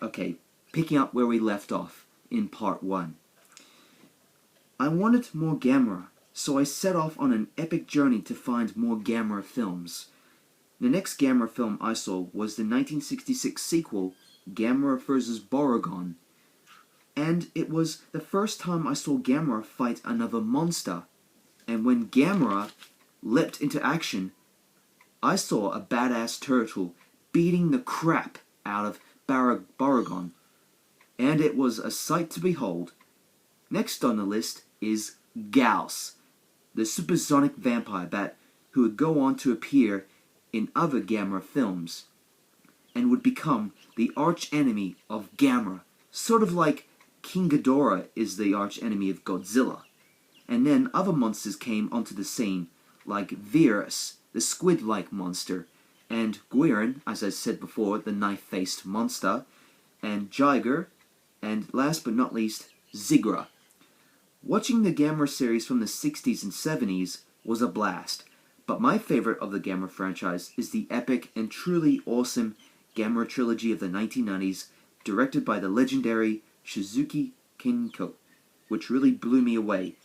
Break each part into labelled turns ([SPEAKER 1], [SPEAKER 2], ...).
[SPEAKER 1] Okay, picking up where we left off in part 1. I wanted more Gamera, so I set off on an epic journey to find more Gamera films. The next Gamera film I saw was the 1966 sequel, Gamera vs. Baragon, and it was the first time I saw Gamera fight another monster. And when Gamera leapt into action, I saw a badass turtle beating the crap out of Baragon, and it was a sight to behold. Next on the list is Gauss, the supersonic vampire bat who would go on to appear in other Gamera films, and would become the arch-enemy of Gamera, sort of like King Ghidorah is the arch-enemy of Godzilla. And then other monsters came onto the scene, like Virus, the squid-like monster, and Guiron, as I said before, the knife-faced monster, and Jiger, and last but not least, Zigra. Watching the Gamera series from the 60s and 70s was a blast, but my favorite of the Gamera franchise is the epic and truly awesome Gamera trilogy of the 1990s, directed by the legendary Shizuki Kenko, which really blew me away.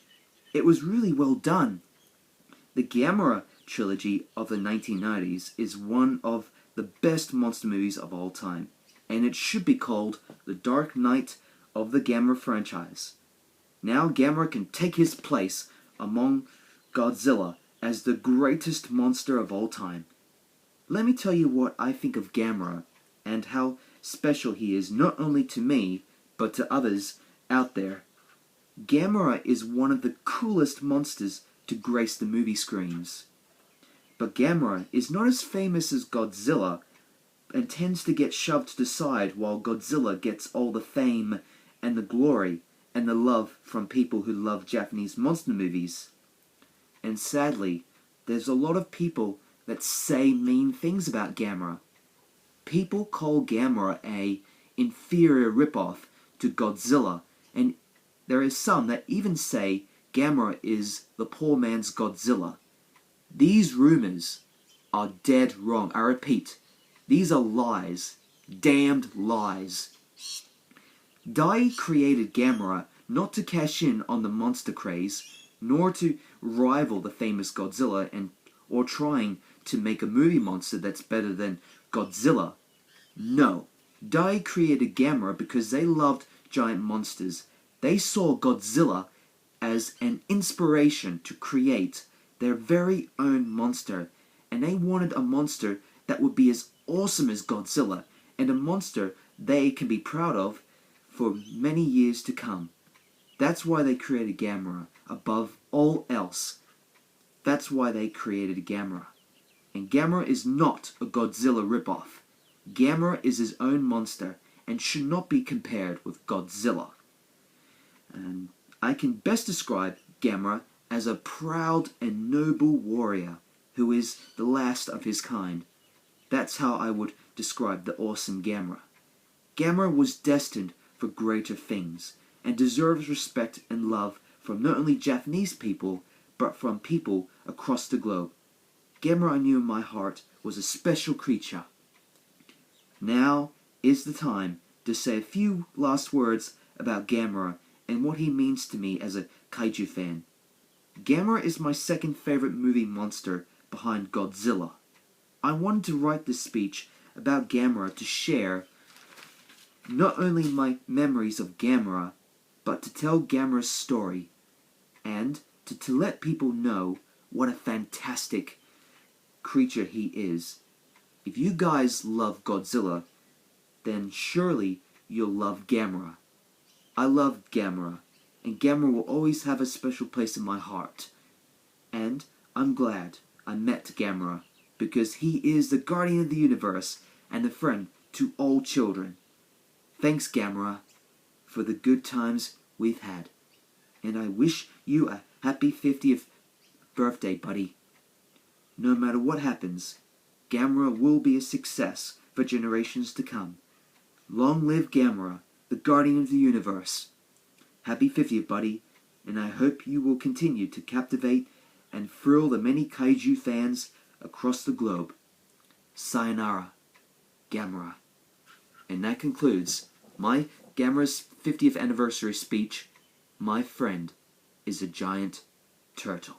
[SPEAKER 1] It was really well done. The Gamera trilogy of the 1990s is one of the best monster movies of all time, and it should be called the Dark Knight of the Gamera franchise. Now Gamera can take his place among Godzilla as the greatest monster of all time. Let me tell you what I think of Gamera, and how special he is not only to me, but to others out there. Gamera is one of the coolest monsters to grace the movie screens. But Gamera is not as famous as Godzilla, and tends to get shoved to the side while Godzilla gets all the fame and the glory and the love from people who love Japanese monster movies. And sadly, there's a lot of people that say mean things about Gamera. People call Gamera a inferior ripoff to Godzilla, and there is some that even say Gamera is the poor man's Godzilla. These rumors are dead wrong. I repeat, these are lies. Damned lies. Dai created Gamera not to cash in on the monster craze, nor to rival the famous Godzilla or trying to make a movie monster that's better than Godzilla. No. Dai created Gamera because they loved giant monsters. They saw Godzilla as an inspiration to create their very own monster, and they wanted a monster that would be as awesome as Godzilla, and a monster they can be proud of for many years to come. That's why they created Gamera, above all else. That's why they created Gamera. And Gamera is not a Godzilla ripoff. Gamera is his own monster, and should not be compared with Godzilla. And I can best describe Gamera as a proud and noble warrior who is the last of his kind. That's how I would describe the awesome Gamera. Gamera was destined for greater things, and deserves respect and love from not only Japanese people, but from people across the globe. Gamera, I knew in my heart, was a special creature. Now is the time to say a few last words about Gamera and what he means to me as a kaiju fan. Gamera is my second favorite movie monster behind Godzilla. I wanted to write this speech about Gamera to share not only my memories of Gamera, but to tell Gamera's story, and to let people know what a fantastic creature he is. If you guys love Godzilla, then surely you'll love Gamera. I love Gamera, and Gamera will always have a special place in my heart. And I'm glad I met Gamera, because he is the guardian of the universe and a friend to all children. Thanks, Gamera, for the good times we've had. And I wish you a happy 50th birthday, buddy. No matter what happens, Gamera will be a success for generations to come. Long live Gamera, the guardian of the universe. Happy 50th, buddy, and I hope you will continue to captivate and thrill the many kaiju fans across the globe. Sayonara, Gamera. And that concludes my Gamera's 50th anniversary speech. My friend is a giant turtle.